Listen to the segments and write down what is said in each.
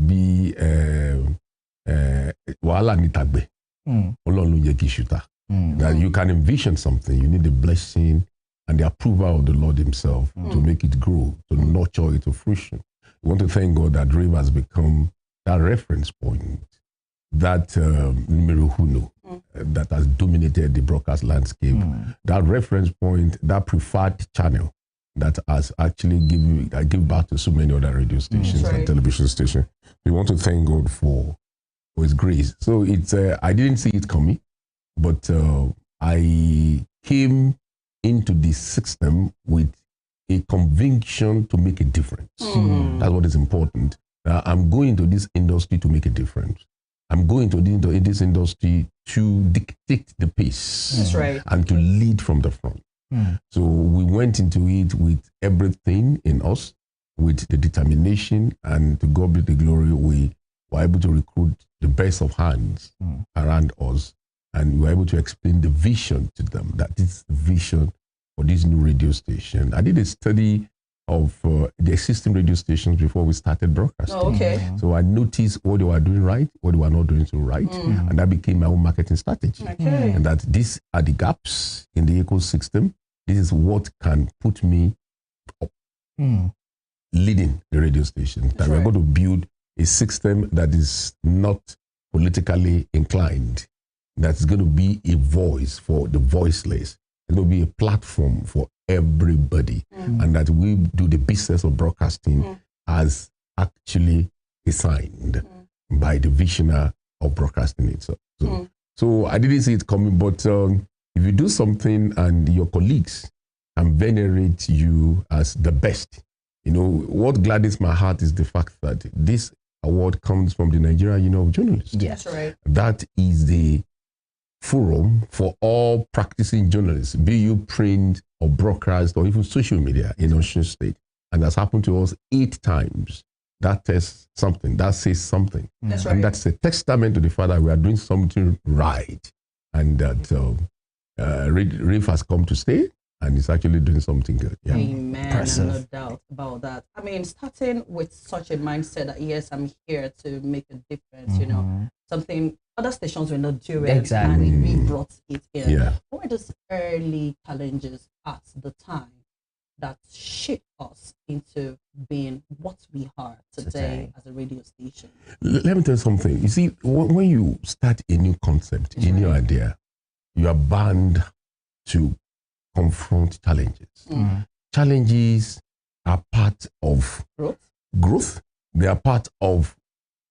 be wala nitagbe. That you can envision something, you need the blessing and the approval of the Lord himself to make it grow, to nurture it to fruition. We want to thank God that Rave has become that reference point, that Miruhuno, that has dominated the broadcast landscape, that reference point, that preferred channel that has actually give back to so many other radio stations and television stations. We want to thank God for his grace. So it's I didn't see it coming, but I came into this system with a conviction to make a difference. That's what is important. I'm going to this industry to make a difference. I'm going to this industry to dictate the pace. That's right. And to lead from the front. So we went into it with everything in us, with the determination, and to God be the glory, we were able to recruit the best of hands around us, and we were able to explain the vision to them, that this is the vision for this new radio station. I did a study of the existing radio stations before we started broadcasting. Oh, okay. So I noticed what they were doing right, what they were not doing so right, and that became my own marketing strategy. Okay. And that these are the gaps in the ecosystem. This is what can put me up, leading the radio station. That we're going to build a system that is not politically inclined, that's going to be a voice for the voiceless. It's going to be a platform for everybody, and that we do the business of broadcasting as actually assigned by the visionary of broadcasting itself. So I didn't see it coming, but if you do something and your colleagues can venerate you as the best, you know, what gladdens my heart is the fact that this award comes from the Nigerian Union of Journalists. Yes, right. That is the forum for all practicing journalists, be you print or broadcast or even social media in Osun State. And that's happened to us 8 times. That says something, that says something. That's and right. that's a testament to the fact that we are doing something right, and that Rave has come to stay and it's actually doing something good. Yeah. Amen. No doubt about that. I mean, starting with such a mindset that, yes, I'm here to make a difference, you know, something other stations were not doing. Exactly. And we brought it in. Yeah. What were those early challenges at the time that shaped us into being what we are today as a radio station? Let me tell you something. You see, when you start a new concept, a new idea, you are bound to confront challenges. Challenges are part of growth. They are part of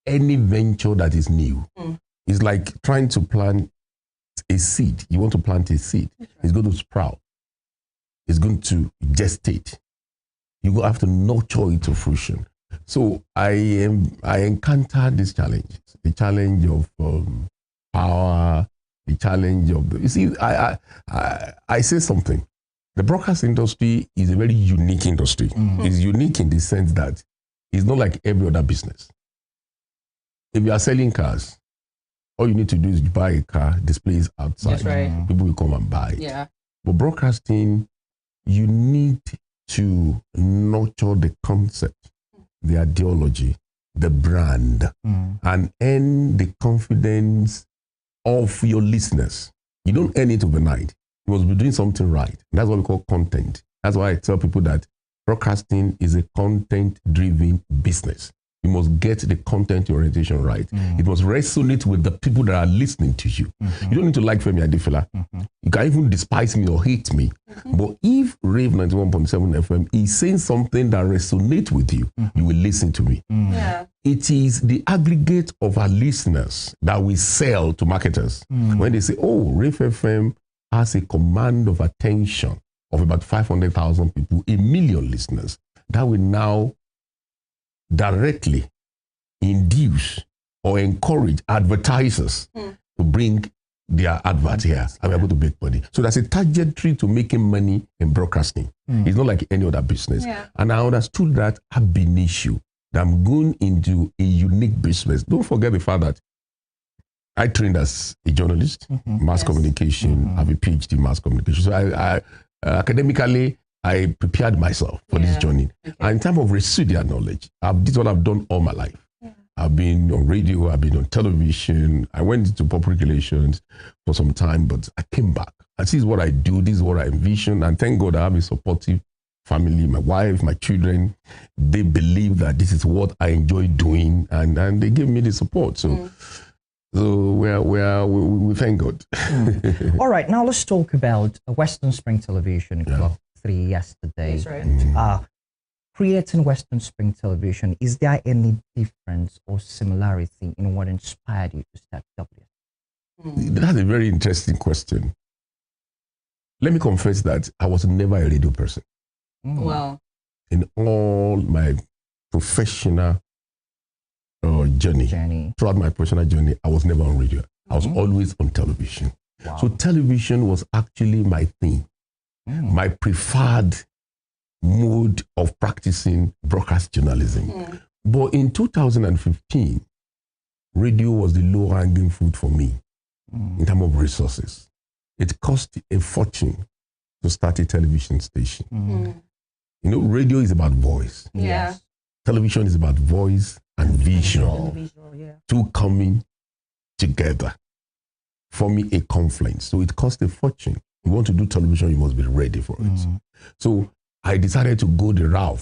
any venture that is new. It's like trying to plant a seed. You want to plant a seed. It's going to sprout. It's going to gestate. You have to nurture it to fruition. So I encountered this challenge. The challenge of power, the challenge of you see, I say something. The broadcast industry is a very unique industry. It's unique in the sense that it's not like every other business. If you are selling cars, all you need to do is buy a car, display it outside. That's right. People will come and buy it. Yeah. But broadcasting, you need to nurture the concept, the ideology, the brand, and earn the confidence of your listeners. You don't earn it overnight. You must be doing something right. That's what we call content. That's why I tell people that broadcasting is a content-driven business. You must get the content orientation right. It must resonate with the people that are listening to you. You don't need to like Femi Adefila. You can even despise me or hate me. But if Rave 91.7 FM is saying something that resonates with you, you will listen to me. Yeah. It is the aggregate of our listeners that we sell to marketers. When they say, oh, Rave FM has a command of attention of about 500,000 people, 1 million listeners, that will now directly induce or encourage advertisers to bring their advert here and be able to make money. So there's a trajectory to making money in broadcasting. It's not like any other business. And I understood that ab initio, that I'm going into a unique business. Don't forget the fact that I trained as a journalist, mass communication, I have a PhD in mass communication. So I academically, I prepared myself for this journey. Okay. And in terms of residual knowledge, this is what I've done all my life. Yeah. I've been on radio, I've been on television. I went into public relations for some time, but I came back. And this is what I do, this is what I envision. And thank God I have a supportive family, my wife, my children. They believe that this is what I enjoy doing, and they give me the support. So, we thank God. All right, now let's talk about Western Spring Television, Club 3 yesterday. That's right. Creating Western Spring Television, is there any difference or similarity in what inspired you to start WS? That's a very interesting question. Let me confess that I was never a radio person. Wow. In all my professional journey, throughout my professional journey, I was never on radio. I was always on television. Wow. So television was actually my thing, my preferred mode of practicing broadcast journalism. But in 2015, radio was the low-hanging fruit for me in terms of resources. It cost a fortune to start a television station. You know, radio is about voice. Yeah. Television is about voice and visual. Two coming together. For me, a confluence. So it cost a fortune. You want to do television, you must be ready for it. So I decided to go the route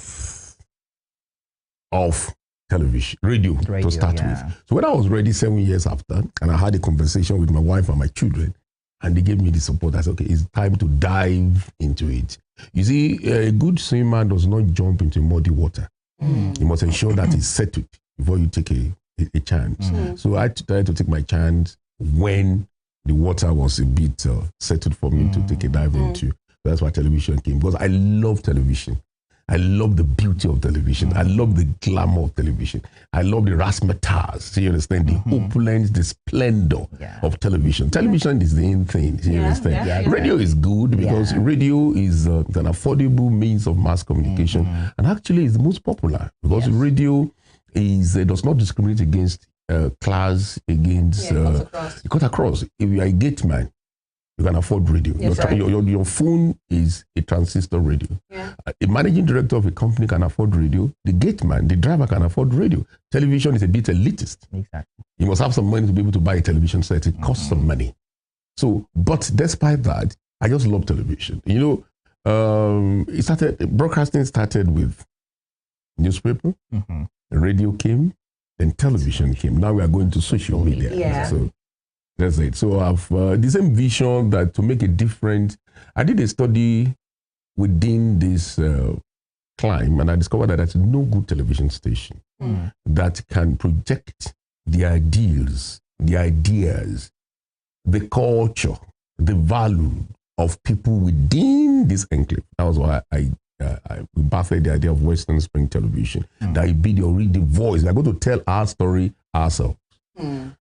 of television, radio to start with. So when I was ready 7 years after, and I had a conversation with my wife and my children, and they gave me the support, I said, okay, it's time to dive into it. You see, a good swimmer does not jump into muddy water. You must ensure that it's settled before you take a chance. So I tried to take my chance when the water was a bit settled for me to take a dive into. That's why television came, because I love television. I love the beauty of television. I love the glamour of television. I love the razzmatazz. You understand? The opulence, the splendor of television. Television is the in thing. You understand? Radio is good because radio is an affordable means of mass communication, and actually is the most popular because radio is does not discriminate against class, against it cut across. If you are a gate man, you can afford radio. Your phone is a transistor radio. A managing director of a company can afford radio. The gate man, the driver can afford radio. Television is a bit elitist. Exactly. You must have some money to be able to buy a television set. It costs some money. So, but despite that, I just love television. You know, broadcasting started with newspaper, radio came, then television came. Now we are going to social media. So that's it. So I've the same vision that to make a difference. I did a study within this climb, and I discovered that there's no good television station that can project the ideals, the ideas, the culture, the value of people within this enclave. That was why I birthed the idea of Western Spring Television. That it be the voice. We're going to tell our story ourselves. Fair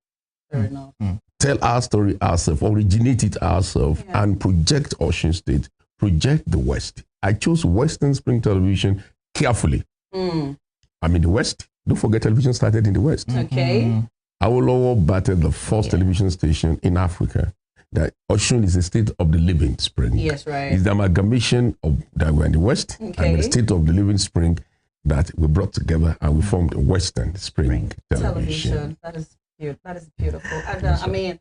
enough. Tell our story ourselves, originate it ourselves, and project Ocean State, project the West. I chose Western Spring Television carefully. I'm in the West. Don't forget, television started in the West. Okay. Awolowo batted the first television station in Africa. That Ocean is a state of the living spring. Yes, right. It's the amalgamation of that we're in the West and the state of the living spring that we brought together, and we formed Western Spring Television. That is beautiful. And I mean,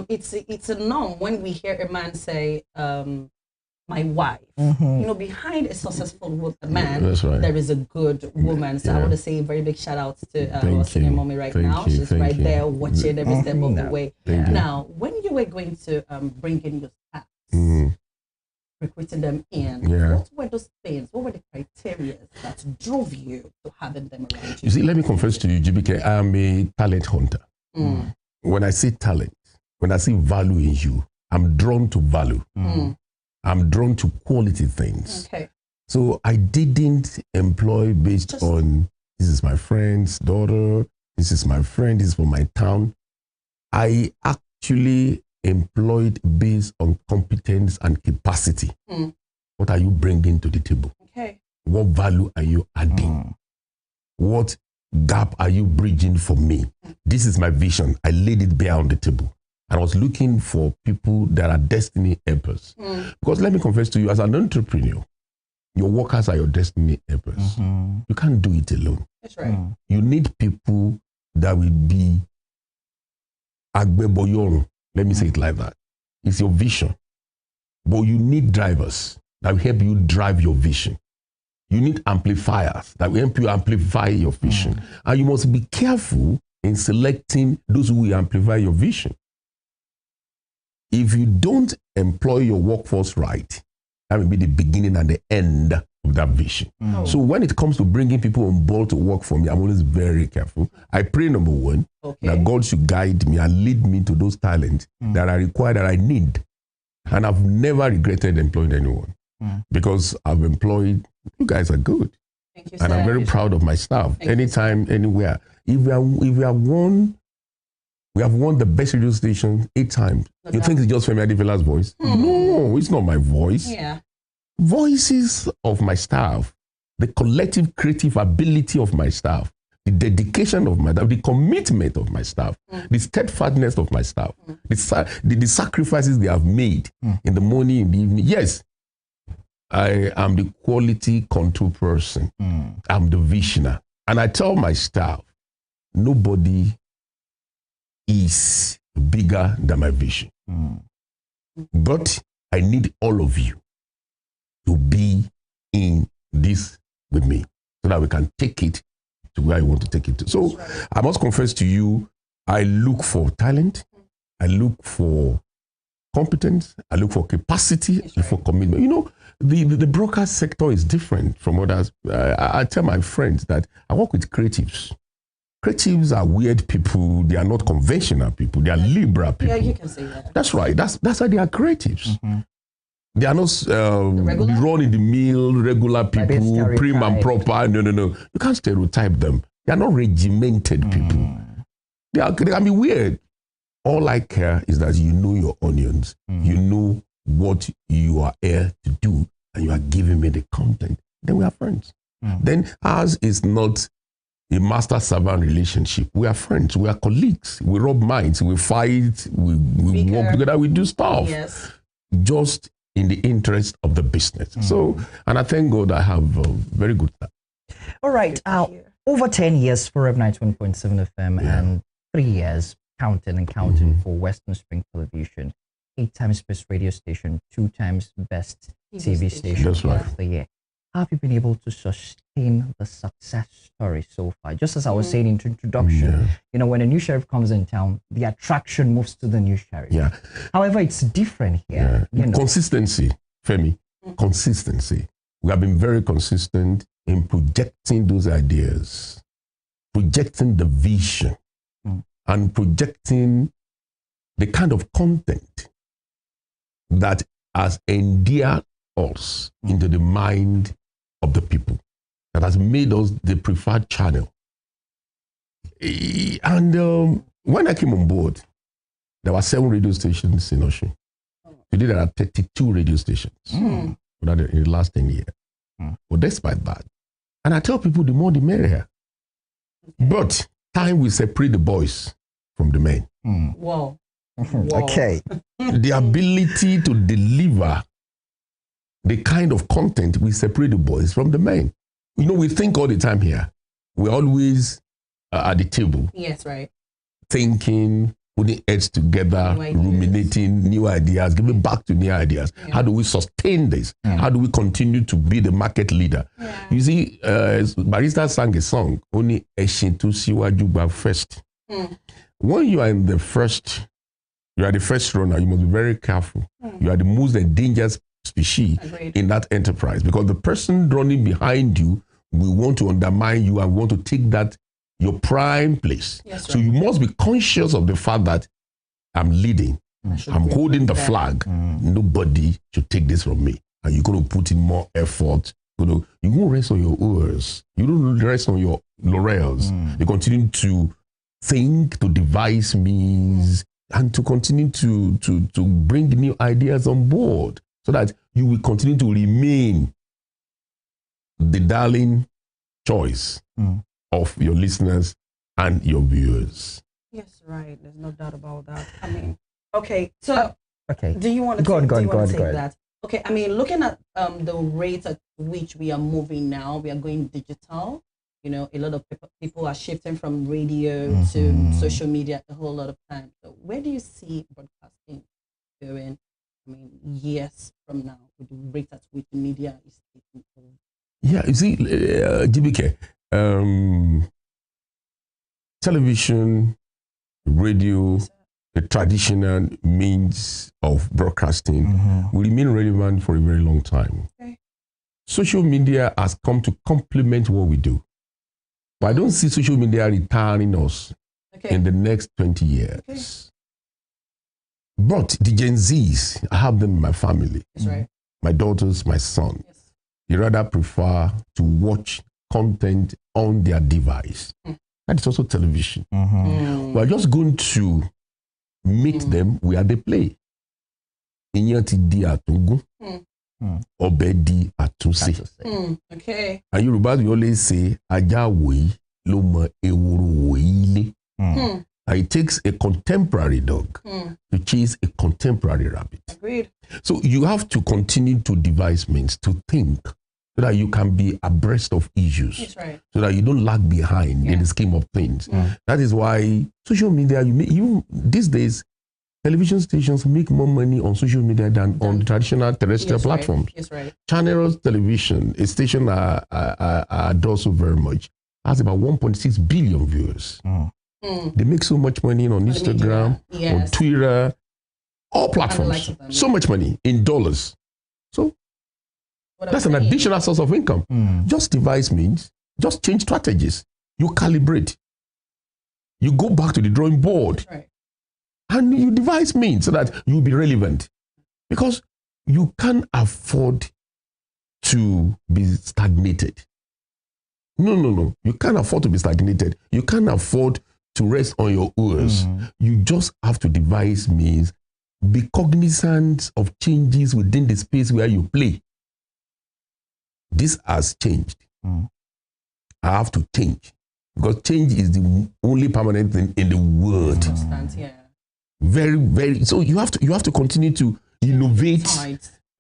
it's a norm when we hear a man say, my wife. You know, behind a successful man, there is a good woman. So I want to say a very big shout out to our senior mommy right now. She's right there watching every step of the way. Now, when you were going to bring in your staff, recruiting them in, what were those things? What were the criteria that drove you to having them around you? You see, let me confess to you, GBK, I'm a talent hunter. When I see talent, when I see value in you, I'm drawn to value. I'm drawn to quality things. So I didn't employ based on, this is my friend's daughter, this is my friend, this is from my town. I actually employed based on competence and capacity. What are you bringing to the table? What value are you adding? What gap are you bridging for me? This is my vision. I laid it bare on the table. I was looking for people that are destiny helpers. Because let me confess to you, as an entrepreneur, Your workers are your destiny helpers. You can't do it alone. That's right. You need people that will be agbeboyoru. Let me say it like that. It's your vision. But you need drivers that will help you drive your vision. You need amplifiers that will help you amplify your vision. And you must be careful in selecting those who will amplify your vision. If you don't employ your workforce right, that will be the beginning and the end of that vision. So when it comes to bringing people on board to work for me, I'm always very careful. I pray, number one, that God should guide me and lead me to those talents that I require, that I need. And I've never regretted employing anyone because I've employed, you guys are good. Thank you, and sir. I'm very proud of my staff. Anytime, anywhere. If we have won the best radio station 8 times. You think it's just Femi Adefela's voice? No, it's not my voice. Yeah. Voices of my staff, the collective creative ability of my staff, the dedication of my staff, the commitment of my staff, the steadfastness of my staff, the sacrifices they have made in the morning, in the evening. Yes, I am the quality control person. I'm the visioner. And I tell my staff, nobody is bigger than my vision. But I need all of you to be in this with me so that we can take it to where I want to take it to. So I must confess to you, I look for talent, I look for competence, I look for capacity, I look for commitment. You know, the broadcast sector is different from others. I tell my friends that I work with creatives. Creatives are weird people. They are not conventional people. They are liberal people. Yeah, you can say that. That's right. That's why they are creatives. They are not run-in-the-mill, regular people, prim and proper. No. You can't stereotype them. They are not regimented people. They can be weird. All I care is that you know your onions. You know what you are here to do, and you are giving me the content. Then we are friends. Then ours is not a master-servant relationship. We are friends. We are colleagues. We rub minds. We fight. We work together. We do stuff. Yes. Just in the interest of the business. So, and I thank God I have a very good time. All right. Over 10 years for Rave 91.7 FM and 3 years counting for Western Spring Television, 8 times best radio station, 2 times best TV station of the year. Have you been able to sustain the success story so far? Just as I was saying in introduction, you know, when a new sheriff comes in town, the attraction moves to the new sheriff. However, it's different here. You know. Consistency, Femi. Consistency. We have been very consistent in projecting those ideas, projecting the vision, and projecting the kind of content that has endeared us into the mind of the people, that has made us the preferred channel. And when I came on board, there were 7 radio stations in Osun. Today there are 32 radio stations in the last 10 years. But despite that, and I tell people the more the merrier. But time will separate the boys from the men. Wow. Okay. The ability to deliver the kind of content will separate the boys from the men. You know, we think all the time here. We're always at the table. Yes, right. Thinking, putting heads together, ruminating new ideas, giving back to new ideas. How do we sustain this? How do we continue to be the market leader? You see, Barista sang a song, Only Eshintu Siwajuba first. When you are in the first, you are the first runner, you must be very careful. You are the most endangered species in that enterprise, because the person running behind you will want to undermine you and want to take that your prime place. So you must be conscious of the fact that I'm leading, I'm holding the flag. Nobody should take this from me. And you're going to put in more effort. You won't rest on your oars. You don't rest on your laurels. You continue to think, to devise means, and to continue to bring new ideas on board, so that you will continue to remain the darling choice of your listeners and your viewers. Yes, right. There's no doubt about that. I mean, okay. So, okay. do you want to go on, take that? Okay, I mean, looking at the rate at which we are moving now, we are going digital. You know, a lot of people are shifting from radio to social media a whole lot of time. So where do you see broadcasting going, I mean, years from now, with the rate at which the media is taking over? Yeah, you see, GBK, television, radio, the traditional means of broadcasting will remain relevant for a very long time. Okay. Social media has come to complement what we do. But I don't see social media retiring us in the next 20 years. Okay. But the Gen Zs, I have them in my family. That's right. My daughters, my son. Yes. They rather prefer to watch content on their device. That is also television. We're just going to meet them where they play. Inyati di atungun, obedi atunse. Okay. And Yoruba we always say, aja woi lo mo eworo woi ile. And it takes a contemporary dog to chase a contemporary rabbit. Agreed. So you have to continue to devise means to think so that you can be abreast of issues. That's right. So that you don't lag behind in the scheme of things. That is why social media, these days, television stations make more money on social media than on the traditional terrestrial platforms. Yes, right. Channels Television, a station I adore so very much, has about 1.6 billion viewers. They make so much money on Instagram, on Twitter, all platforms. So much money in dollars. So that's an additional source of income. Just devise means, just change strategies. You calibrate. You go back to the drawing board. That's right. And you devise means so that you'll be relevant. Because you can't afford to be stagnated. No. You can't afford to be stagnated. You can't afford to rest on your oars. You just have to devise means, be cognizant of changes within the space where you play. This has changed. I have to change. Because change is the only permanent thing in the world. Constant, yeah. Very, very. So you have to continue to innovate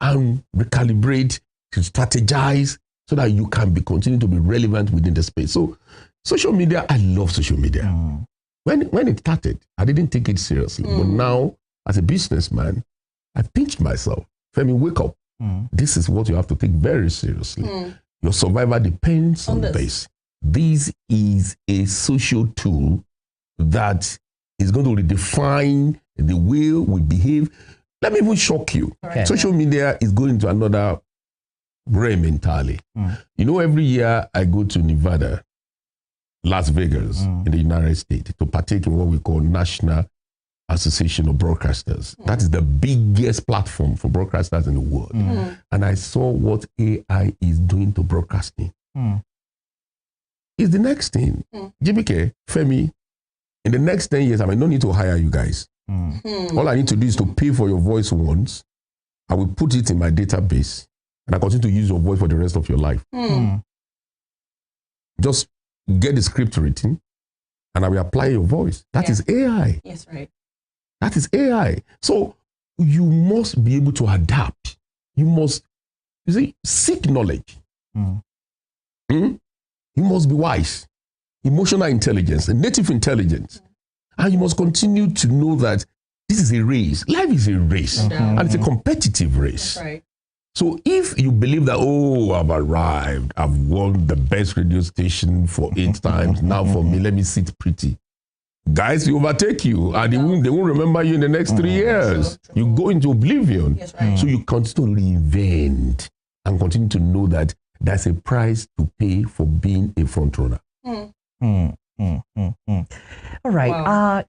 and recalibrate, to strategize so that you can continue to be relevant within the space. So social media, I love social media. When it started, I didn't take it seriously. But now, as a businessman, I pinched myself. Femi, wake up. This is what you have to take very seriously. Your survival depends on this. This is a social tool that is going to redefine the way we behave. Let me even shock you. Okay. Social media is going to another realm entirely. You know, every year I go to Nevada, Las Vegas, in the United States to partake in what we call National Association of Broadcasters. That is the biggest platform for broadcasters in the world. And I saw what AI is doing to broadcasting. It's the next thing. GBK, Femi, in the next 10 years, I may not need to hire you guys. All I need to do is to pay for your voice once. I will put it in my database and I continue to use your voice for the rest of your life. Just get the script written and I will apply your voice. That is AI. Yes, right. That is AI. So you must be able to adapt. You must, seek knowledge. You must be wise. Emotional intelligence, native intelligence. And you must continue to know that this is a race. Life is a race. And it's a competitive race. That's right. So if you believe that, I've arrived, I've won the best radio station for 8 times, now for me, let me sit pretty. Guys, we overtake you, and they won't remember you in the next 3 years. You go into oblivion. Yes, right. So you continue to reinvent and continue to know that there's a price to pay for being a front runner. All right. Wow.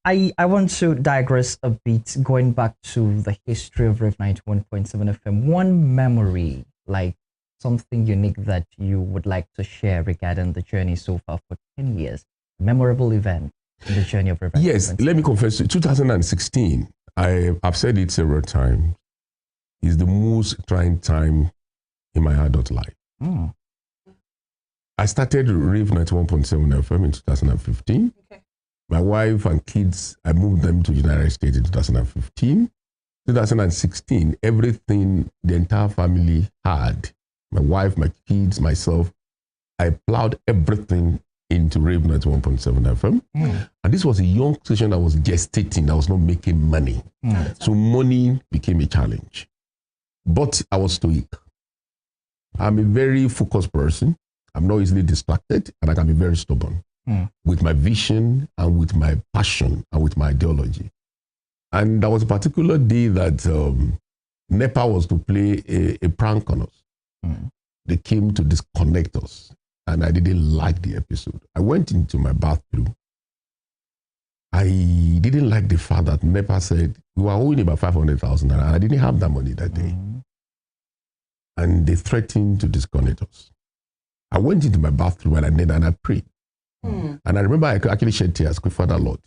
I want to digress a bit, going back to the history of Rave 91.7 FM. One memory, like something unique that you would like to share regarding the journey so far for 10 years. Memorable event in the journey of Rave 91.7. Yes, let me confess to you, 2016, I've said it several times, is the most trying time in my adult life. I started Rave 91.7 FM in 2015. Okay. My wife and kids, I moved them to the United States in 2015. 2016, everything the entire family had, my wife, my kids, myself, I plowed everything into Rave 91.7 FM. And this was a young station that was gestating, that was not making money. So money became a challenge. But I was stoic. I'm a very focused person. I'm not easily distracted, and I can be very stubborn with my vision and with my passion and with my ideology. And there was a particular day that NEPA was to play a prank on us. They came to disconnect us, and I didn't like the episode. I went into my bathroom. I didn't like the fact that NEPA said we were owing about 500,000, and I didn't have that money that day. And they threatened to disconnect us. I went into my bathroom and I knelt and I prayed. And I remember I actually shed tears. Father, Lord,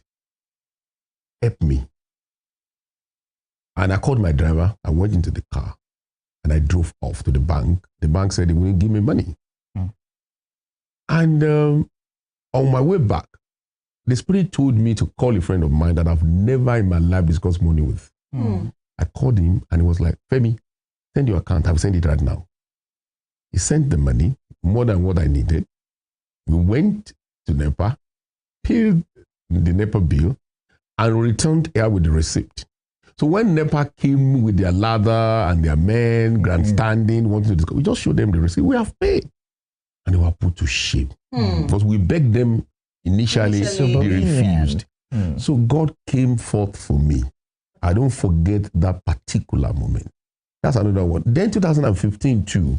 help me. And I called my driver. I went into the car and I drove off to the bank. The bank said they wouldn't give me money. And on my way back, the Spirit told me to call a friend of mine that I've never in my life discussed money with. I called him and he was like, Femi, send your account. I will send it right now. He sent the money, more than what I needed. We went to NEPA, paid the NEPA bill, and returned here with the receipt. So when NEPA came with their ladder and their men grandstanding, wanting to discuss, we just showed them the receipt. We have paid. And they were put to shame. Because we begged them initially, they refused. So God came forth for me. I don't forget that particular moment. That's another one. Then 2015 too,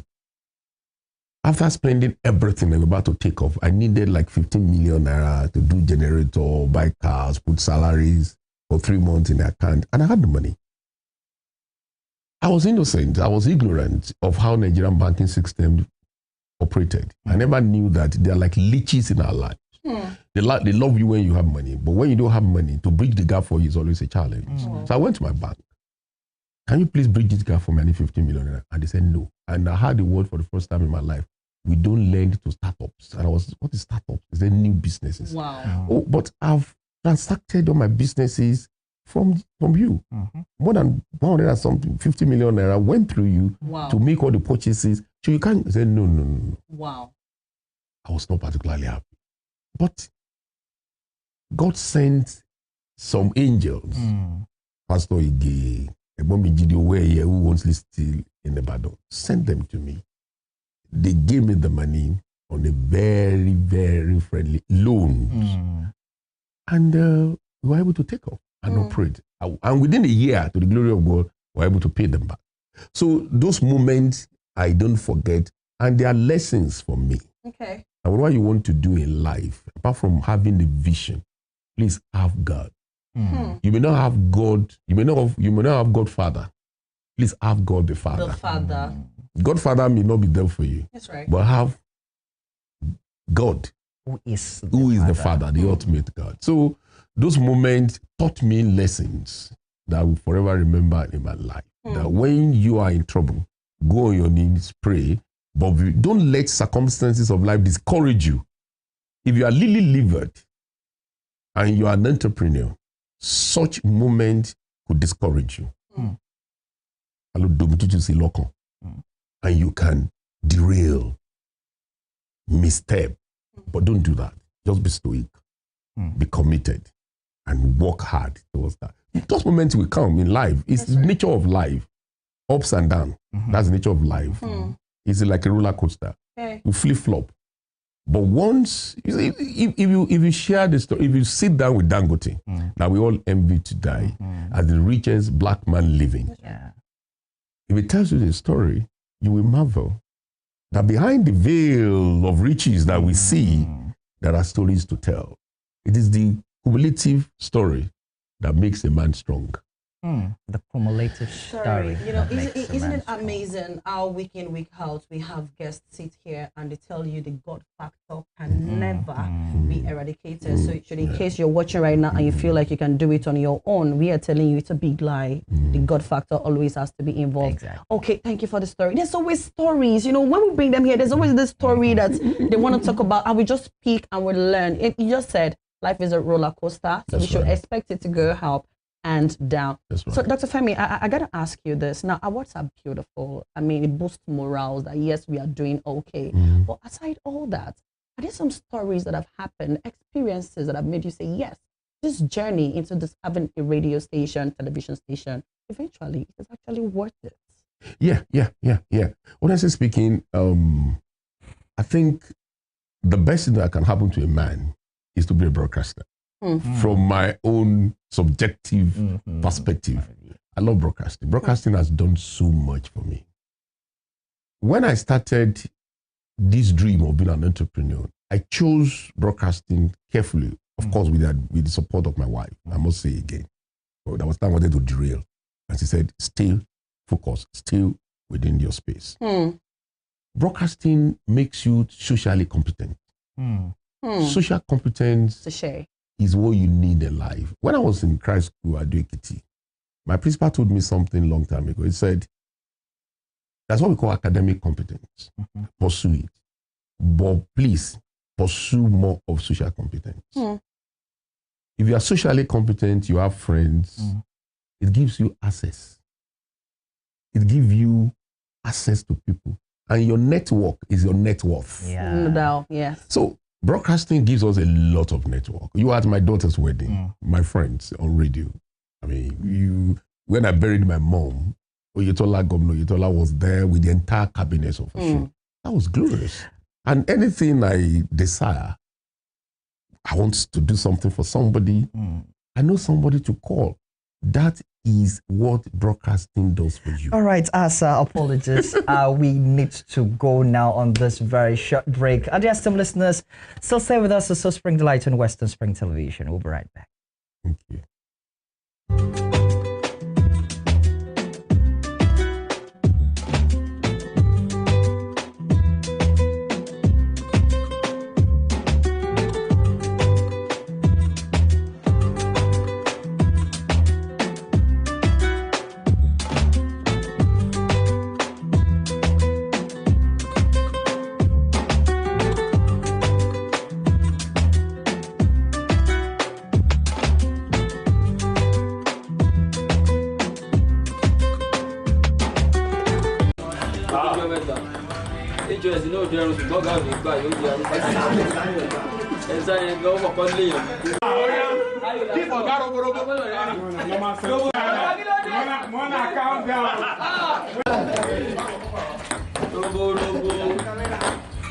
after spending everything they were about to take off, I needed like 15 million naira to do generator, buy cars, put salaries for 3 months in the account, and I had the money. I was innocent. I was ignorant of how Nigerian banking system operated. I never knew that they are like leeches in our lives. They love you when you have money, but when you don't have money, to bridge the gap for you is always a challenge. So I went to my bank. Can you please bridge this gap for me? I need 15 million. And they said no. And I heard the word for the first time in my life. We don't lend to startups. And I was, what is startups? Is there new businesses? Wow. Oh, but I've transacted all my businesses from you. More than 100 and something, 50 million naira went through you to make all the purchases. So you can't say no. Wow. I was not particularly happy. But God sent some angels. Pastor Ige, who wants still in the battle, sent them to me. They gave me the money on a very, very friendly loan. And we were able to take off and operate. And within a year, to the glory of God, we were able to pay them back. So those moments, I don't forget. And they are lessons for me. Okay. And whatever you want to do in life, apart from having the vision, please have God. You may not have God. You may not have God Father. Please have God the Father. The Father. God Father may not be there for you. That's right. But have God, who is the Father, the ultimate God. So those moments taught me lessons that I will forever remember in my life. That when you are in trouble, go on your knees, pray, but don't let circumstances of life discourage you. If you are lily-livered and you are an entrepreneur, such moment could discourage you. And you can derail, misstep. But don't do that. Just be stoic, be committed, and work hard towards that. Those moments will come in life. It's the nature of life. Ups and downs. That's the nature of life. It's like a roller coaster. You flip-flop. But once, if you share the story, if you sit down with Dangote, that we all envy to die, as the richest black man living, if he tells you the story, you will marvel that behind the veil of riches that we see, there are stories to tell. It is the cumulative story that makes a man strong. The cumulative story. You know, isn't it amazing how week in, week out we have guests sit here and they tell you the God factor can never be eradicated. So in case you're watching right now and you feel like you can do it on your own, we are telling you it's a big lie. The God factor always has to be involved. Exactly. Okay, thank you for the story. There's always stories. You know, when we bring them here, there's always this story that they want to talk about and we just speak and we learn. You just said life is a roller coaster, so we should expect it to go up hands down. That's right. So, Dr. Femi, I got to ask you this. Now, awards are beautiful. I mean, it boosts morale that, yes, we are doing okay. But aside all that, are there some stories that have happened, experiences that have made you say, yes, this journey into this having a radio station, television station, eventually, it is actually worth it? Yeah. Honestly speaking, I think the best thing that can happen to a man is to be a broadcaster. From my own subjective perspective, I love broadcasting. Broadcasting has done so much for me. When I started this dream of being an entrepreneur, I chose broadcasting carefully, of course, with the support of my wife. I must say again, but there was time I wanted to derail, and she said, "Still focus, still within your space." Broadcasting makes you socially competent. Social competence is what you need in life. When I was in Christ school at DTT, my principal told me something long time ago. He said, that's what we call academic competence. Pursue it. But please, pursue more of social competence. If you are socially competent, you have friends, it gives you access. It gives you access to people. And your network is your net worth. No doubt, yes. So broadcasting gives us a lot of network. You were at my daughter's wedding, my friends on radio. I mean, when I buried my mom, Governor Oyetola was there with the entire cabinet of Osun. That was glorious. And anything I desire, I want to do something for somebody, I know somebody to call. That is what broadcasting does for you. All right, apologies. We need to go now on this very short break. Dear esteemed listeners, still stay with us. So Spring Delight on Western Spring Television. We'll be right back. Thank you.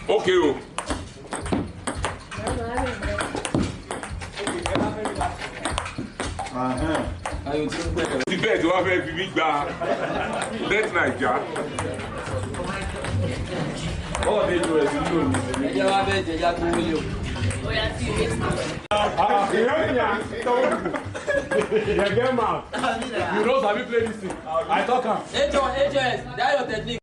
Okay. The bed you have a big bar. That's Niger. Oh, they do it. You have a you know how we play this thing. I talk him. AJS, that's your technique.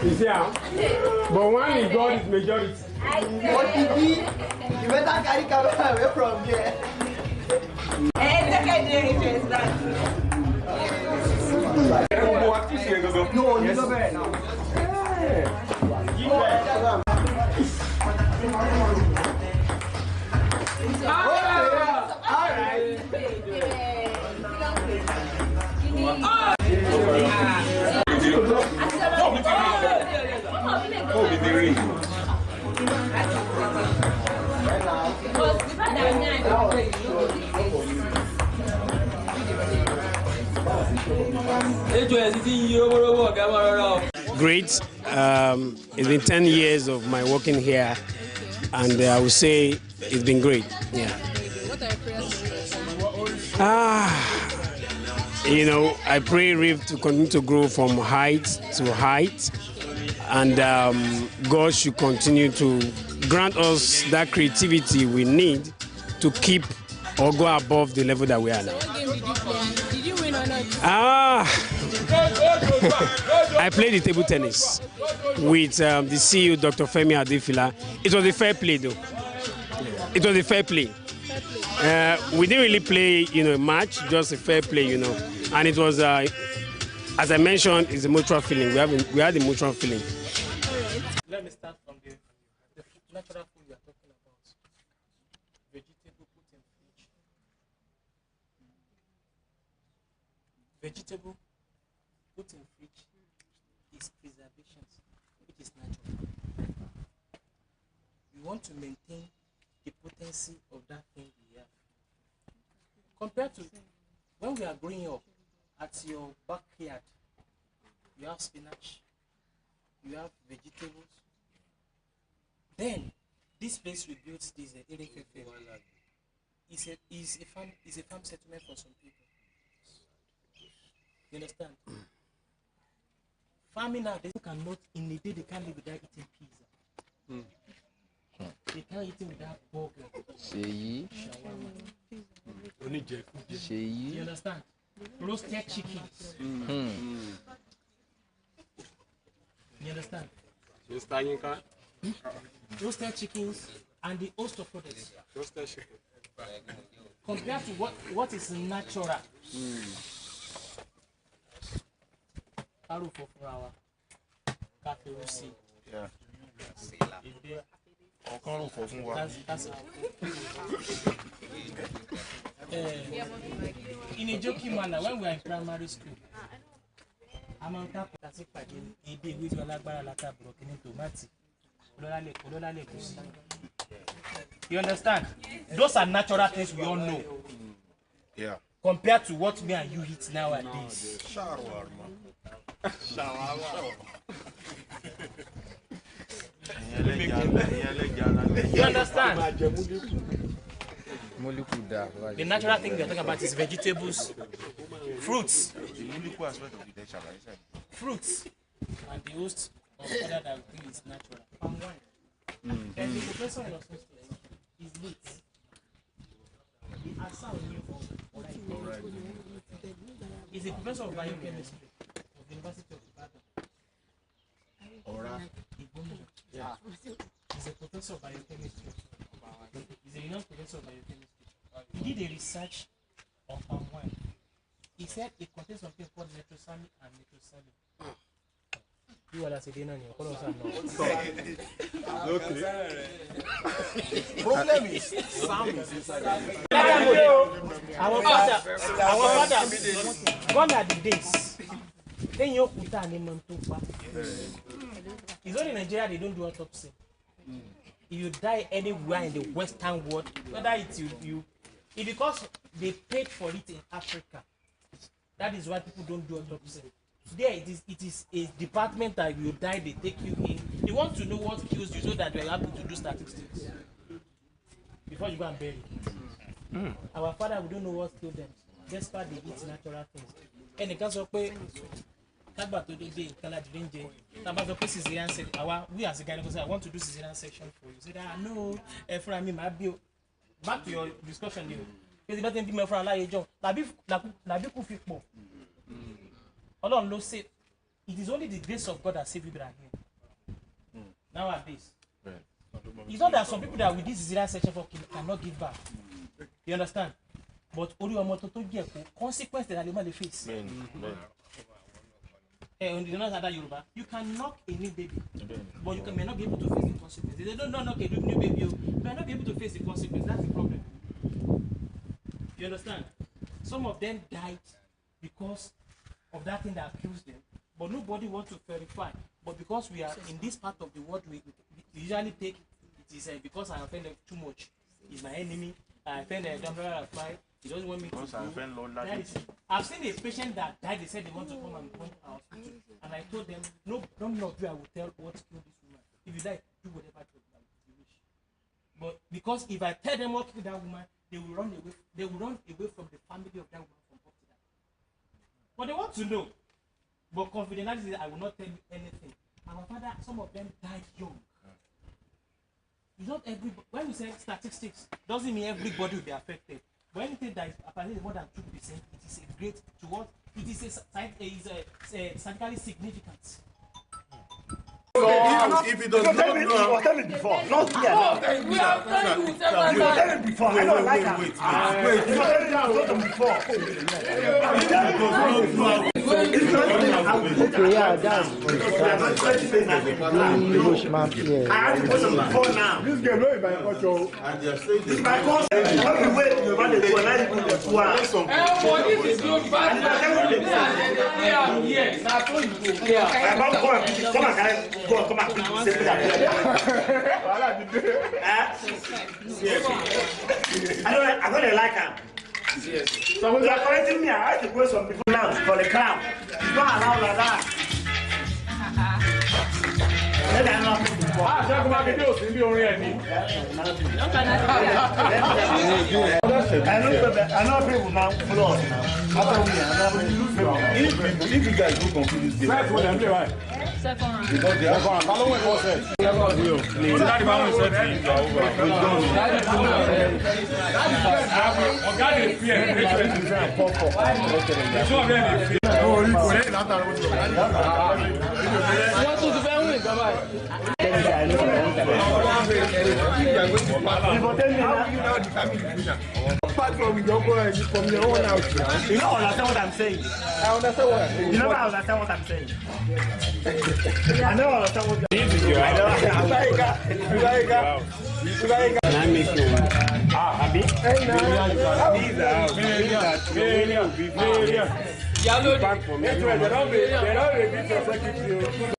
You see how? But one is God is majority. What you did, you better carry camera away from here. No, you know better now. Great. It's been 10 years of my working here, and I would say it's been great. Yeah. You know, I pray Rave to continue to grow from height to height, and God should continue to grant us that creativity we need to keep or go above the level that we are now. What game did you play? Did you win or not? I played the table tennis with the CEO, Dr. Femi Adefila. It was a fair play, though. It was a fair play. We didn't really play, a match, just a fair play, And it was, as I mentioned, it's a mutual feeling. We had a mutual feeling. Let me start from the natural food you are talking about. Vegetable put in fridge. Vegetable put in fridge is preservation, which is natural. We want to maintain the potency of that thing we have. Compared to when we are growing up at your backyard, you have spinach, you have vegetables. Then this place we built this Rave is a farm settlement for some people. You understand? Farming now, they cannot in a day they can't live without eating pizza. They can't eat it without burger. You understand? Roasted chickens. You understand? Roasted chickens and the host of products. Roasted chicken. Compared to what is natural. Aru for flour, cafe rosi. Yeah. In a joking manner, when we were in primary school, you understand? Those are natural things we all know. Yeah. Compared to what me and you eat nowadays. You understand? The natural thing we are talking about is vegetables, fruits, and the host of other that we think is natural. Palm wine. And the professor in Austin is late. He asked our new He's a professor of biochemistry of the University of Ibadan. Yeah. He's a professor of biochemistry. He's a renowned professor of biochemistry. He did a research on palm wine. He said it contains something called nitrosamine and nitrosamine. You are saying no. Problem is Sam is inside. Our father, gone are the days. Then you put an in it's only in Nigeria they don't do autopsy. If you die anywhere in the Western world, whether it's you because they paid for it in Africa. That is why people don't do autopsy. There it is a department that you die, they take you in. They want to know what kills you so that you are able to do statistics before you go and bury. Our father, we don't know what killed them. Despite they eat natural things. And the case of we as a gynecologist, I want to do cesarean section for you. Say that no, for me, my bill. Back to your discussion, because the better for Allah, John. Allah knows say it is only the grace of God that save you that are here. Nowadays, it's not that some people that with this cesarean section for cannot give back. You understand? But only one more to get consequence that they face. You can knock a new baby, but you may not be able to face the consequences. They don't knock a new baby, you may not be able to face the consequences. That's the problem. You understand? Some of them died because of that thing that kills them, but nobody wants to verify. But because we are in this part of the world, we usually take it is because I offend them too much. He's my enemy. I offend them. He doesn't want me to go. I've seen a patient that died. They said they want to come and point our hospital, and I told them, no, don't know you. I will tell what killed this woman. If you die, do whatever you wish. But because if I tell them what killed that woman, they will run away. They will run away from the family of that woman from up to that. But they want to know. But confidentiality, I will not tell you anything. Our father, some of them died young. It's not everybody. When we say statistics, doesn't mean everybody will be affected. But anything that is apparently more than 2%, it is a great to what it is statistically significant. If he does not know, tell me before. Not here. Tell me before. I don't like him. Wait. Okay, yeah, that's I have to put some before now. This game, no, my coach. This my coach. When we wait, you want to do another thing. This is good. Yes, I told you. Come on, I don't like him. Yes. So you are correcting me. I have to put some people now for the crown. It's not allowed like that. I know people now follow us now. If you guys do complete this game, that's what I'm doing, right? Second round. Because they are going. How long will it take? Apart from your own house, you don't understand what I'm saying. I understand what I'm saying. You never understand what I'm saying. I never understand what I'm saying. Can I make you one? Abi? Back for me. They don't repeat your secretary.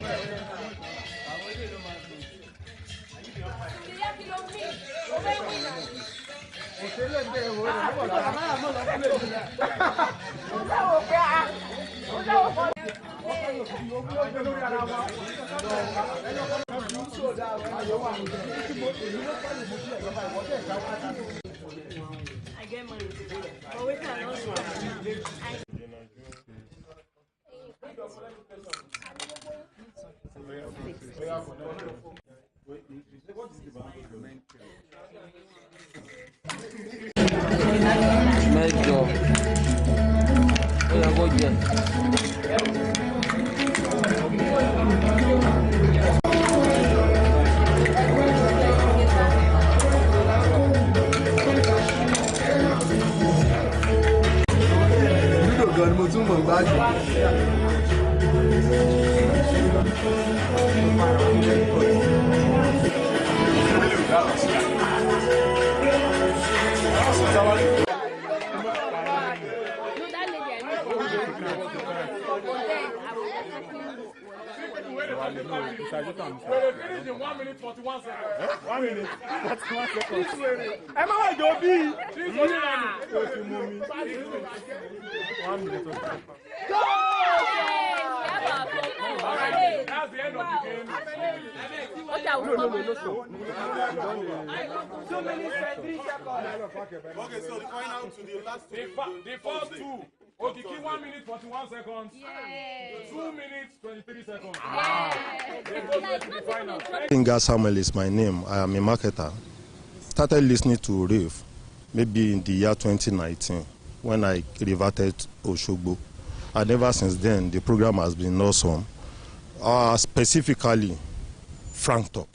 I get money today, but we cannot. We're finished in 1 minute 41 seconds. 1 minute 41 seconds. Am I right, Joby? 1 minute. Go! That's the end of the game. Okay, so the final to the last two. The first two. Okay, keep 1 minute 41 seconds. Yeah. 2 minutes 23 seconds. Inga Samuel is my name. I am a marketer. Started listening to Rave maybe in the year 2019 when I reverted Oshogbo. And ever since then, the program has been awesome. Specifically, Frank Talk.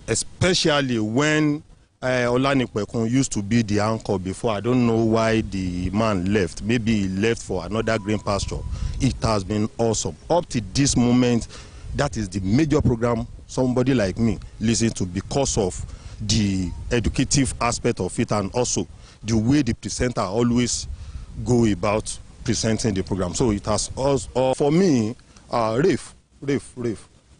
Especially when Olanikpekun used to be the anchor before. I don't know why the man left. Maybe he left for another green pasture. It has been awesome. Up to this moment, that is the major program somebody like me listens to because of the educative aspect of it and also the way the presenter always go about presenting the program. So it has also, for me, Rave.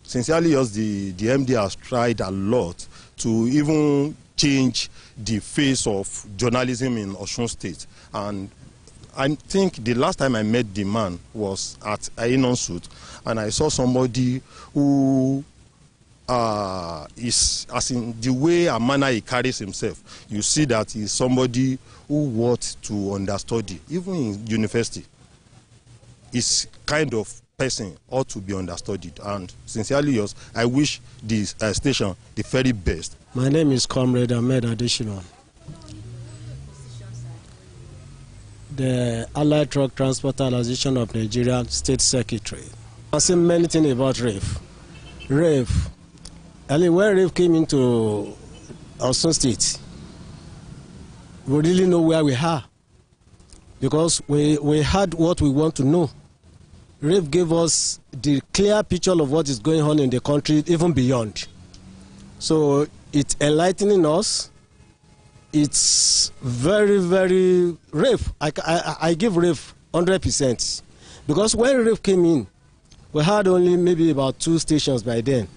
Sincerely, yes, the MD has tried a lot to even change the face of journalism in Osun State. And I think the last time I met the man was at Ainon Suit, and I saw somebody who is, as in the way and manner he carries himself, you see that he's somebody who wants to understudy, even in university. Is kind of person ought to be understudied, and sincerely yours, I wish this station the very best. My name is Comrade Ahmed Additional, the Allied Truck Transporter Association of Nigeria State Secretary. I've seen many things about Rave. Rave. I mean, when Rave came into Osun State, we really know where we are because we had what we want to know. Rave gave us the clear picture of what is going on in the country, even beyond. So it's enlightening us. It's very, very Rave. I give Rave 100% because when Rave came in, we had only maybe about 2 stations by then.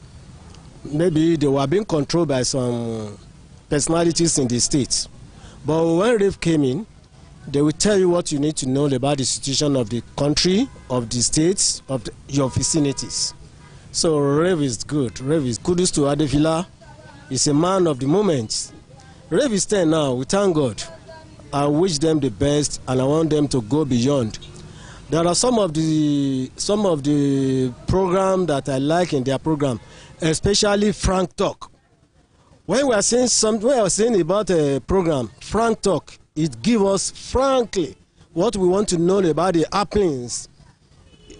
Maybe they were being controlled by some personalities in the state. But when Rave came in, they will tell you what you need to know about the situation of the country, of the states, of your vicinities. So Rave is good. Rave is kudos to Adefila. He's a man of the moment. Rave is 10 now. We thank God. I wish them the best, and I want them to go beyond. There are some of the program that I like in their program, especially Frank Talk. When we are saying about a program, Frank Talk, it gives us frankly what we want to know about the happenings.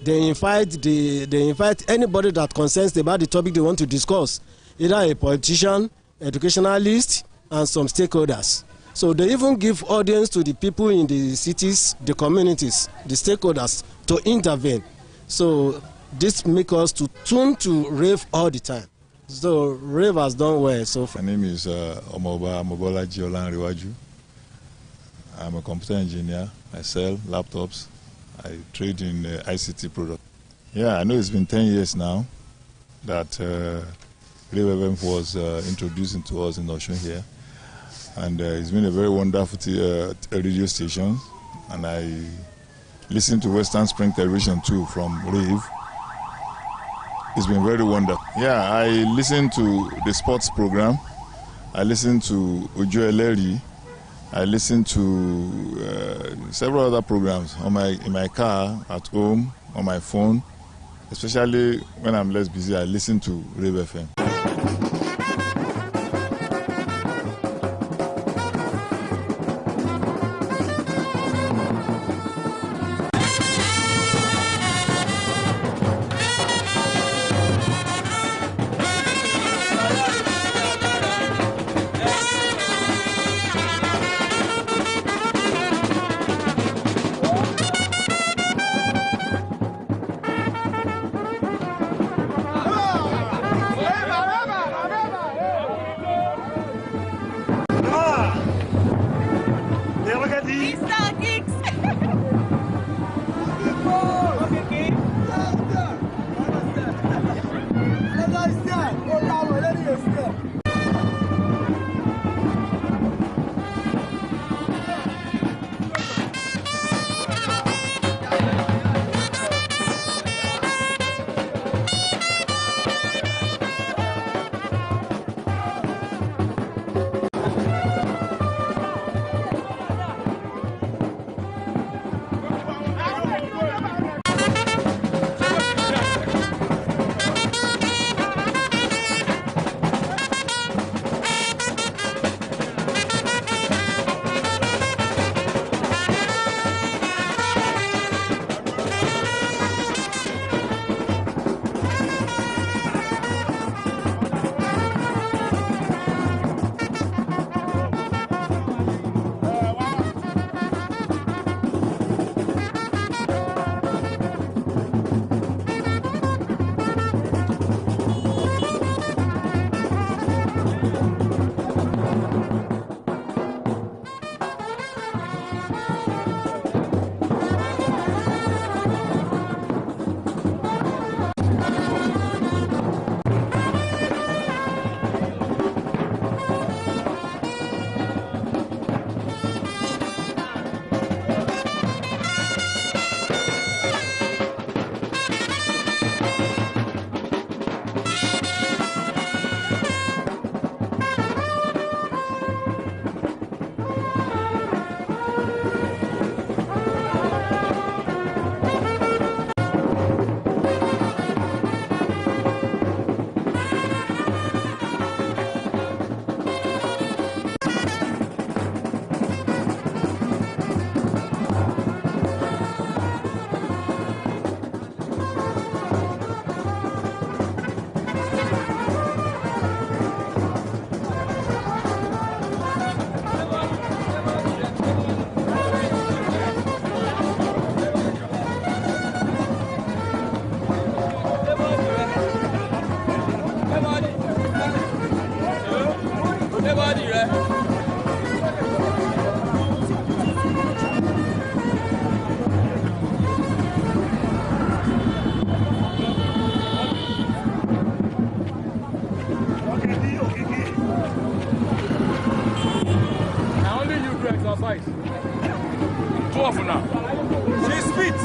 They invite anybody that concerns about the topic they want to discuss, either a politician, educationalist, and some stakeholders. So they even give audience to the people in the cities, the communities, the stakeholders to intervene. So this makes us to tune to Rave all the time. So Rave has done well so far. My name is Omoba Mobolaji Olanriwaju. I'm a computer engineer. I sell laptops. I trade in ICT products. Yeah, I know it's been 10 years now that Rave FM was introduced into us in Osun here. And it's been a very wonderful radio station. And I listen to Western Spring Television too from Rave. It's been very wonderful. Yeah, I listen to the sports program. I listen to Ojo Eleri. I listen to several other programs in my car, at home, on my phone. Especially when I'm less busy, I listen to Rave FM. 12 now. She's sweet.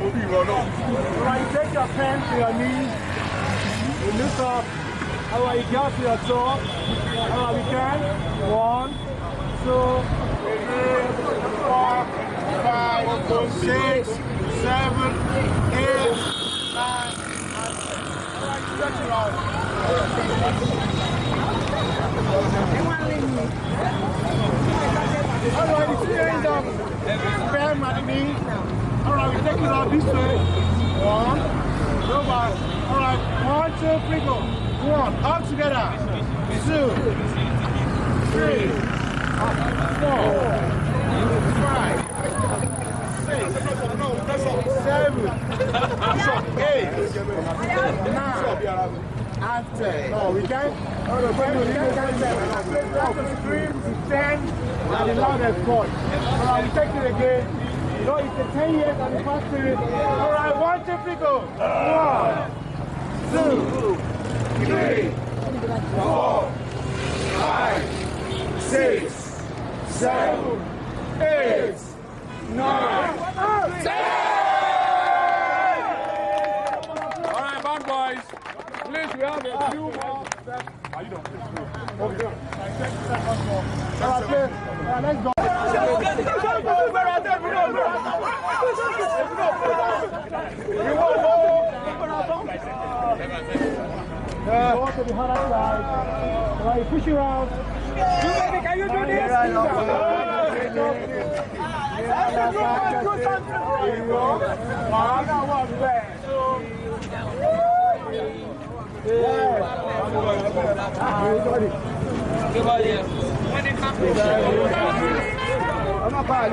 Alright, take your pen to your knees. You look up. Alright, you get to your toe. Alright, we can. 1, 2, 3, 4, 5, 6, 7, 8, 9, and 10. Alright, stretch it out. Alright, you see your hands up. Bend at the knee. Alright, we take it out this way. 1, go back. Alright, 1, 2, 3, go. 1, all together. 2, 3, 4, 5, 6, 7, 8, 9, and 10. No, we can't. Scream to 10 and the loudest voice. Alright, we take it again. No, it's a 10 years anniversary. Alright, 1, 2, 3, go. 1, 2, 3, 4, 5, 6, 7, 8, 9, 10. Alright, band boys. Please, we have a few more steps. Are you done? Okay. Alright, let's go. Go to the harder side. Alright, push you out. Can you do this? I'm not bad.